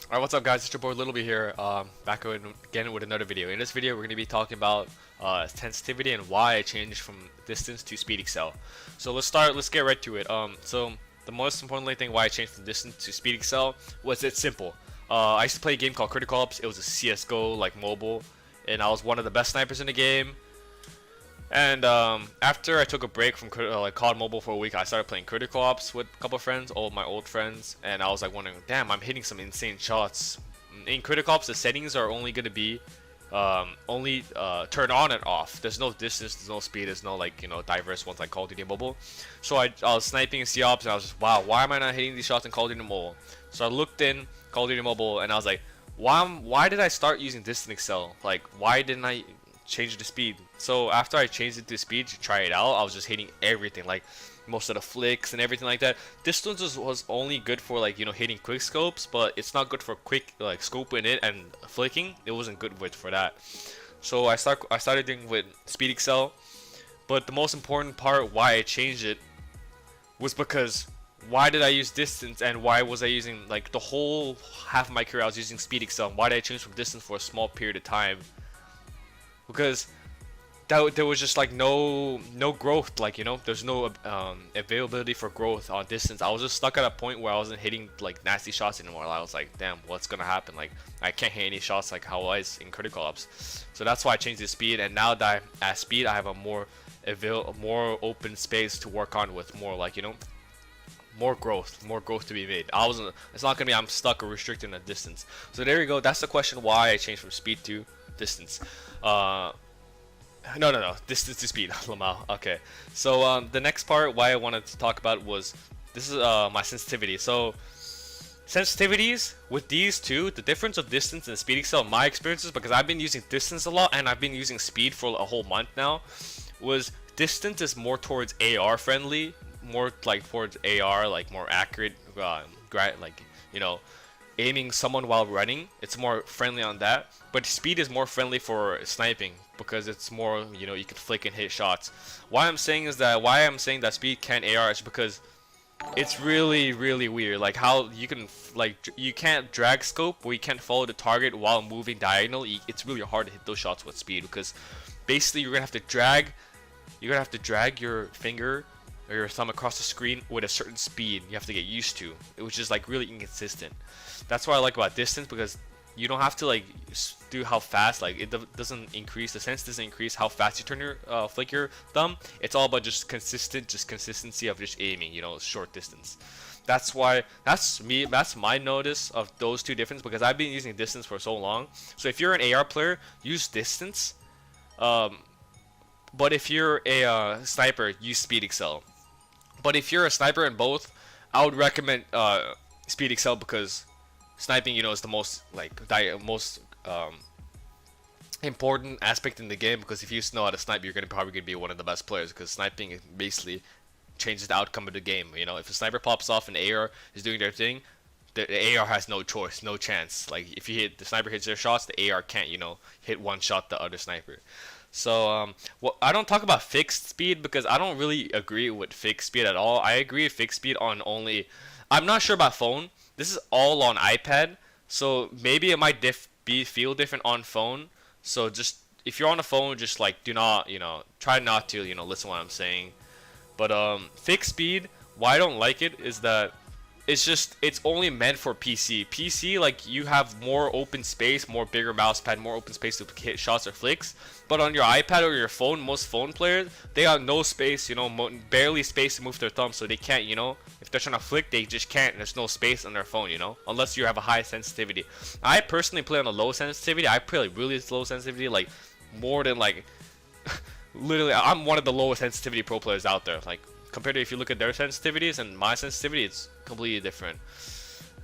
Alright, what's up guys, it's your boy Littleby here, back again with another video. In this video we're going to be talking about sensitivity and why I changed from distance to speed excel. So let's get right to it. So the most important thing why I changed from distance to speed excel was it's simple. I used to play a game called Critical Ops. It was a CSGO like mobile, and I was one of the best snipers in the game. And after I took a break from like COD Mobile for a week, I started playing Critical Ops with a couple of friends, all of my old friends, and I was like wondering, damn, I'm hitting some insane shots. In Critical Ops, the settings are only going to be turn on and off. There's no distance, there's no speed, there's no like, you know, diverse ones like Call of Duty Mobile. So I was sniping in C-Ops and I was just, wow, why am I not hitting these shots in Call of Duty Mobile? So I looked in Call of Duty Mobile and I was like, why did I start using Distance Excel? Like, why didn't I change the speed? So after I changed it to speed to try it out, I was just hitting everything, like most of the flicks and everything like that. Distance was only good for like, you know, hitting quick scopes, but it's not good for quick like scoping it and flicking. It wasn't good for that. So I started doing with speed excel. But the most important part why I changed it was because why did I use distance and why was I using, like, the whole half of my career I was using speed excel. Why did I change from distance for a small period of time? Because there was just like no growth, like, you know, there's no availability for growth on distance. I was just stuck at a point where I wasn't hitting like nasty shots anymore. I was like, damn, what's gonna happen? Like, I can't hit any shots like how I was in Critical Ops. So that's why I changed the speed, and now that I'm at speed, I have a more open space to work on with more, like, you know, more growth to be made. It's not gonna be I'm stuck or restricted in a distance. So there you go. That's the question why I changed from speed to distance. No, distance to speed. Lamau. Okay. So the next part why I wanted to talk about was this is my sensitivity. So sensitivities with these two, the difference of distance and speed excel, my experiences, because I've been using distance a lot and I've been using speed for a whole month now, was distance is more towards AR friendly, more like towards AR, like more accurate, like, you know, aiming someone while running. It's more friendly on that. But speed is more friendly for sniping because it's more, you know, you can flick and hit shots. Why I'm saying that speed can't AR is because it's really weird, like how you can, like, you can't drag scope where you can't follow the target while moving diagonal. It's really hard to hit those shots with speed because basically you're gonna have to drag your finger or your thumb across the screen with a certain speed you have to get used to, which is like really inconsistent. That's what I like about distance, because you don't have to like do how fast, like it doesn't increase, the sense doesn't increase how fast you turn your flick your thumb. It's all about just consistency of just aiming, you know, short distance. That's why, that's my notice of those two differences, because I've been using distance for so long. So if you're an AR player, use distance, but if you're a sniper, use speed excel. But if you're a sniper in both, I would recommend speed excel, because sniping, you know, is the most important aspect in the game, because if you know how to snipe, you're probably gonna be one of the best players, because sniping basically changes the outcome of the game. You know, if a sniper pops off and AR is doing their thing, the AR has no choice, no chance. Like, if the sniper hits their shots, the AR can't, you know, hit one shot the other sniper. So well, I don't talk about fixed speed because I don't really agree with fixed speed at all. I agree with fixed speed on only, I'm not sure about phone. This is all on iPad, so maybe it might feel different on phone. So just, if you're on a phone, just like do not, you know, try not to, you know, listen to what I'm saying. But fixed speed, why I don't like it is that it's only meant for PC, like, you have more open space, more bigger mouse pad, more open space to hit shots or flicks. But on your iPad or your phone, most phone players, they have no space, you know, barely space to move their thumb, so they can't, you know, if they're trying to flick, they just can't. There's no space on their phone, you know, unless you have a high sensitivity. I personally play on a low sensitivity. I play like really low sensitivity, like more than like literally, I'm one of the lowest sensitivity pro players out there. Like, compared to if you look at their sensitivities and my sensitivity, it's completely different.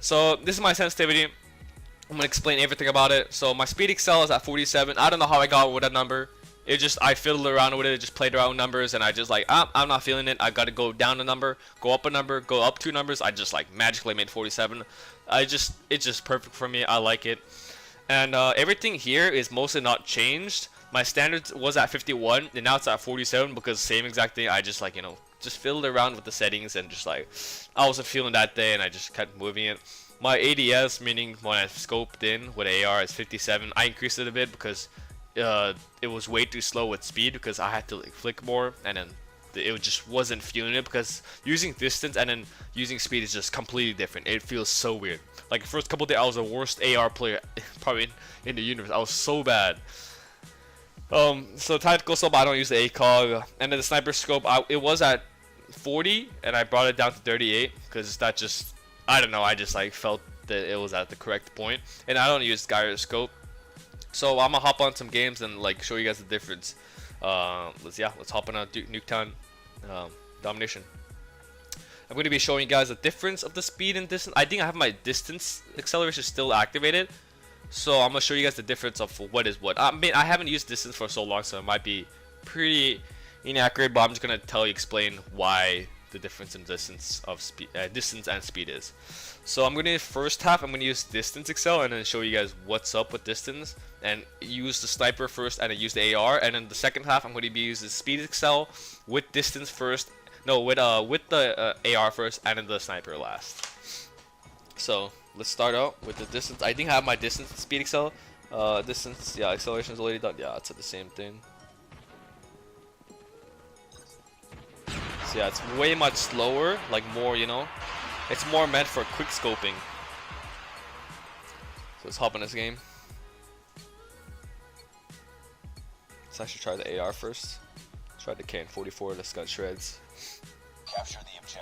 So this is my sensitivity. I'm gonna explain everything about it. So my speed excel is at 47. I don't know how I got with that number. It just, I fiddled around with it, just played around with numbers, and I just like, I'm not feeling it. I gotta go down a number, go up a number, go up 2 numbers. I just like magically made 47. It's just perfect for me. I like it. And everything here is mostly not changed. My standard was at 51, and now it's at 47 because same exact thing. I just, like, you know, just fiddled around with the settings and just like I wasn't feeling that day, and I just kept moving it. My ADS, meaning when I scoped in with AR, is 57. I increased it a bit because it was way too slow with speed because I had to like flick more, and then it just wasn't feeling it because using distance and then using speed is just completely different. It feels so weird. Like the first couple of days I was the worst AR player probably in the universe. I was so bad. So tactical scope, I don't use the ACOG, and then the sniper scope, it was at 40 and I brought it down to 38 because that just, I don't know, I just like felt that it was at the correct point. And I don't use gyroscope, so I'm gonna hop on some games and like show you guys the difference. Let's hop on a Nuketown Domination. I'm going to be showing you guys the difference of the speed and distance. I think I have my distance acceleration still activated, so I'm going to show you guys the difference of what is what. I mean, I haven't used distance for so long, so it might be pretty inaccurate, but I'm just going to explain why the difference in distance of distance and speed is. So I'm going to first half, I'm going to use distance excel and then show you guys what's up with distance, and use the sniper first and then use the AR, and then the second half I'm going to be using speed excel with distance first, no, with the AR first and then the sniper last. So let's start out with the distance. I think I have my distance speed excel. Distance, yeah, acceleration is already done. Yeah, it's at the same thing. So yeah, it's way much slower, like more, you know, it's more meant for quick scoping. So let's hop in this game. Let's actually try the AR first. Try the KN-44, this gun shreds.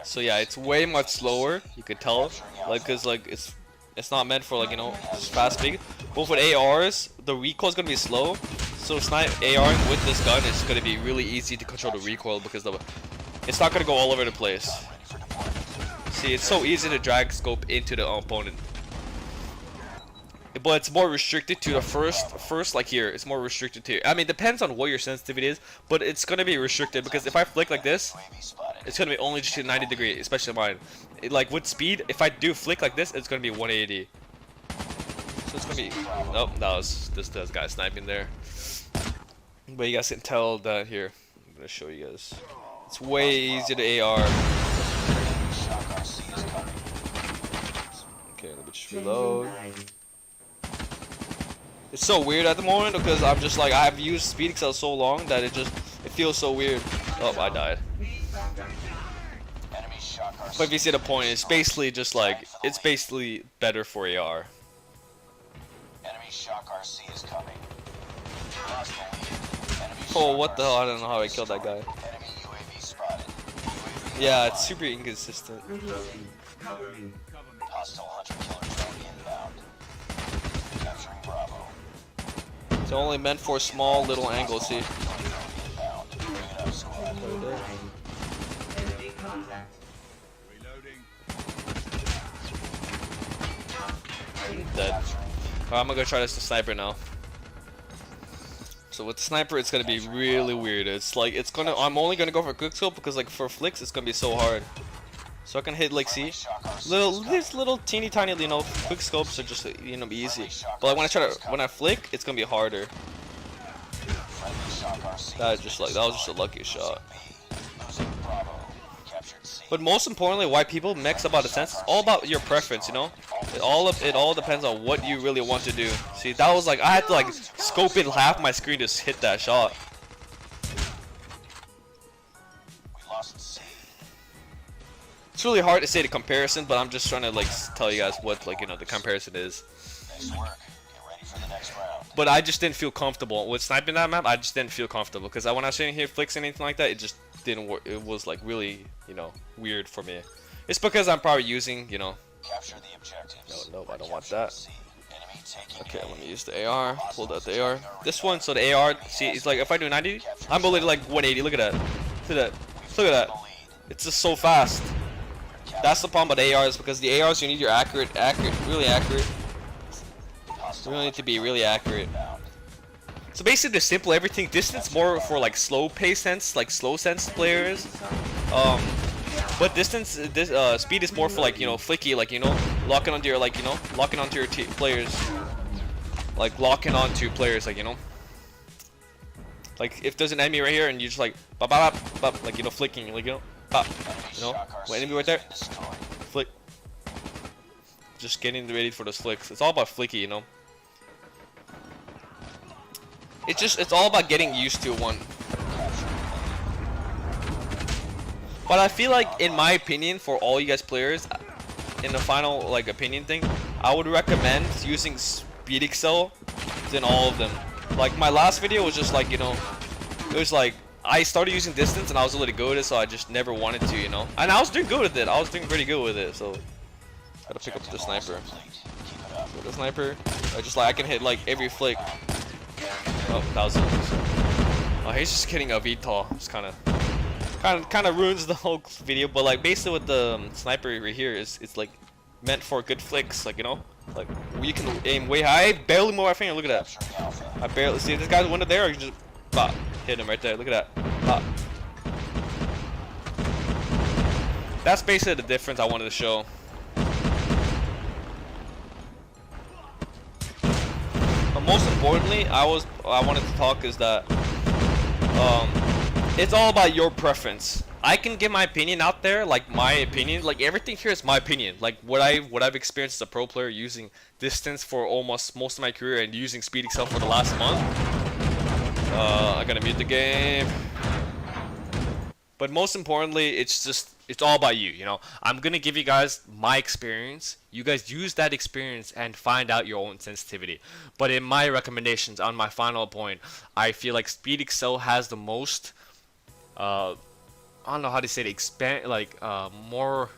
So yeah, it's way much slower, you could tell, like, cause like it's not meant for, like, you know, just fast speed. But with ARs, the recoil is gonna be slow, so snipe AR with this gun is gonna be really easy to control the recoil because it's not gonna go all over the place. See, it's so easy to drag scope into the opponent, but it's more restricted to the first like here. It's more restricted to, I mean, depends on what your sensitivity is, but it's gonna be restricted because if I flick like this, it's gonna be only just to 90 degree, especially mine. Like with speed, if I do flick like this, it's gonna be 180. So it's gonna be, nope, that was this guy sniping there. But you guys can tell that here. I'm gonna show you guys. It's way easier to AR. Okay, let me just reload. It's so weird at the moment because I'm just like, I've used speed excel so long that it feels so weird. Oh, I died. But if you see the point, it's basically just like, it's basically better for AR. Oh, what the hell? I don't know how I killed that guy. Yeah, it's super inconsistent. It's only meant for small little angles, see? Dead. I'm gonna go try this with sniper now. So with the sniper, it's gonna be really weird. It's like, I'm only gonna go for quick scope because like for flicks, it's gonna be so hard. So I can hit, like, see, these little teeny tiny, you know, quick scopes are just, you know, easy. But like when I flick, it's gonna be harder. That was just a lucky shot. But most importantly, why people mix about the sense, it's all about your preference, you know. It all depends on what you really want to do. See, that was like, I had to like scope in half my screen to hit that shot. It's really hard to say the comparison, but I'm just trying to like tell you guys what, like, you know, the comparison is. But I just didn't feel comfortable with sniping that map. I just didn't feel comfortable because when I was sitting here flicks and anything like that, it just didn't work. It was like really, you know, weird for me. It's because I'm probably using, you know. No, I don't want that. Okay, let me use the AR. Pulled out the AR. This one, so the AR, see, it's like if I do 90, I'm only like 180. Look at that. Look at that. Look at that. It's just so fast. That's the problem with ARs, because the ARs, you need your really accurate. You really need to be really accurate. So basically, the simple everything. Distance more for like slow pace sense, like slow sense players. But distance, speed is more for like, you know, flicky, like, you know, locking onto your, like, you know, locking onto your players, like locking onto players, like, you know, like if there's an enemy right here and you just like bop, bop, bop, bop, like, you know, flicking, like, you know, Pop. You know, enemy right there. Flick. Just getting ready for those flicks. It's all about flicky, you know. It's all about getting used to one. But I feel like, in my opinion, for all you guys players, in the final like opinion thing, I would recommend using Speed Excel than all of them. Like my last video was just like, you know, it was like I started using distance and I was really good at it, so I just never wanted to, you know. And I was doing good with it. I was doing pretty good with it, so gotta pick up the sniper. With the sniper, I can hit like every flick. Oh, that was it. Oh, he's just getting a VTOL. It's kind of ruins the whole video. But like basically with the sniper right here it's like meant for good flicks. Like, you know, like you can aim way high. Barely move my finger. Look at that. I barely see this guy's window there. Or you just pop, hit him right there. Look at that. Pop. That's basically the difference I wanted to show. But most importantly, I wanted to talk is that it's all about your preference. I can give my opinion out there, like my opinion, like everything here is my opinion. Like what I've experienced as a pro player using distance for almost most of my career and using Speed Excel for the last month. I gotta mute the game. But most importantly, it's all about you, you know. I'm gonna give you guys my experience. You guys use that experience and find out your own sensitivity. But in my recommendations, on my final point, I feel like Speed Excel has the most I don't know how to say it, more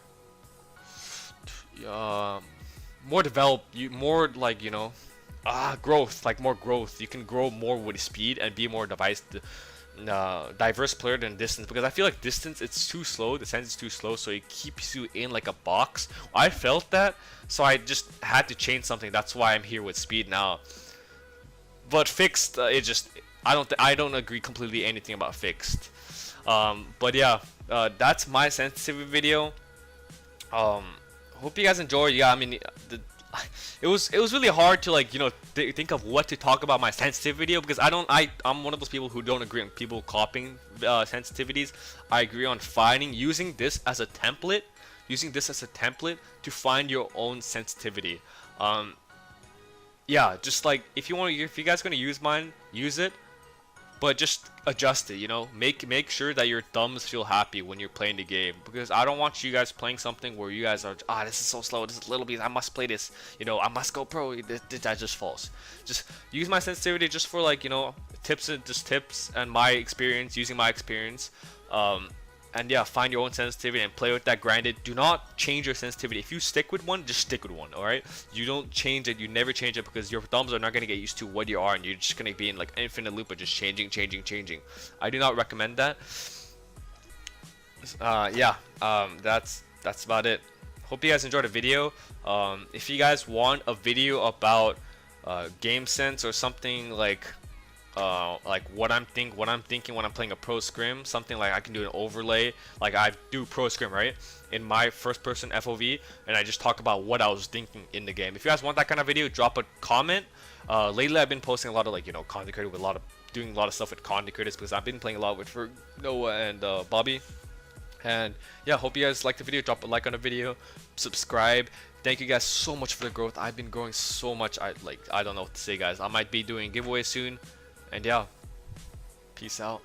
developed, more like, you know, growth, like more growth. You can grow more with speed and be more diverse player than distance, because I feel like distance, it's too slow, the sense is too slow, so it keeps you in like a box. I felt that, so I just had to change something. That's why I'm here with speed now. But fixed, I don't agree completely anything about fixed. But yeah, that's my sensitivity video. Hope you guys enjoyed. Yeah, I mean, it was really hard to, like, you know, think of what to talk about my sensitivity video, because I'm one of those people who don't agree on people copying sensitivities. I agree on using this as a template to find your own sensitivity. Yeah, just like if you guys gonna use mine, use it, but just adjust it, you know. Make sure that your thumbs feel happy when you're playing the game, because I don't want you guys playing something where you guys are, this is so slow, this is little beast, I must play this, you know, I must go pro. That's just false. Just use my sensitivity just for, like, you know, tips and my experience, using my experience. And yeah, find your own sensitivity and play with that. Granted, do not change your sensitivity. If you stick with one, just stick with one, alright? You don't change it, you never change it, because your thumbs are not going to get used to what you are, and you're just going to be in like infinite loop of just changing. I do not recommend that. Yeah, that's about it. Hope you guys enjoyed the video. If you guys want a video about game sense or something like what I'm thinking when I'm playing a pro scrim, something like I can do an overlay, like I do pro scrim, right, in my first person FOV, and I just talk about what I was thinking in the game. If you guys want that kind of video, drop a comment. Lately I've been posting a lot of, like, you know, content creator, doing a lot of stuff with content creators, because I've been playing a lot with Noah and Bobby. And yeah, hope you guys liked the video. Drop a like on the video, subscribe. Thank you guys so much for the growth. I've been growing so much, I don't know what to say, guys. I might be doing giveaways soon. And yeah, peace out.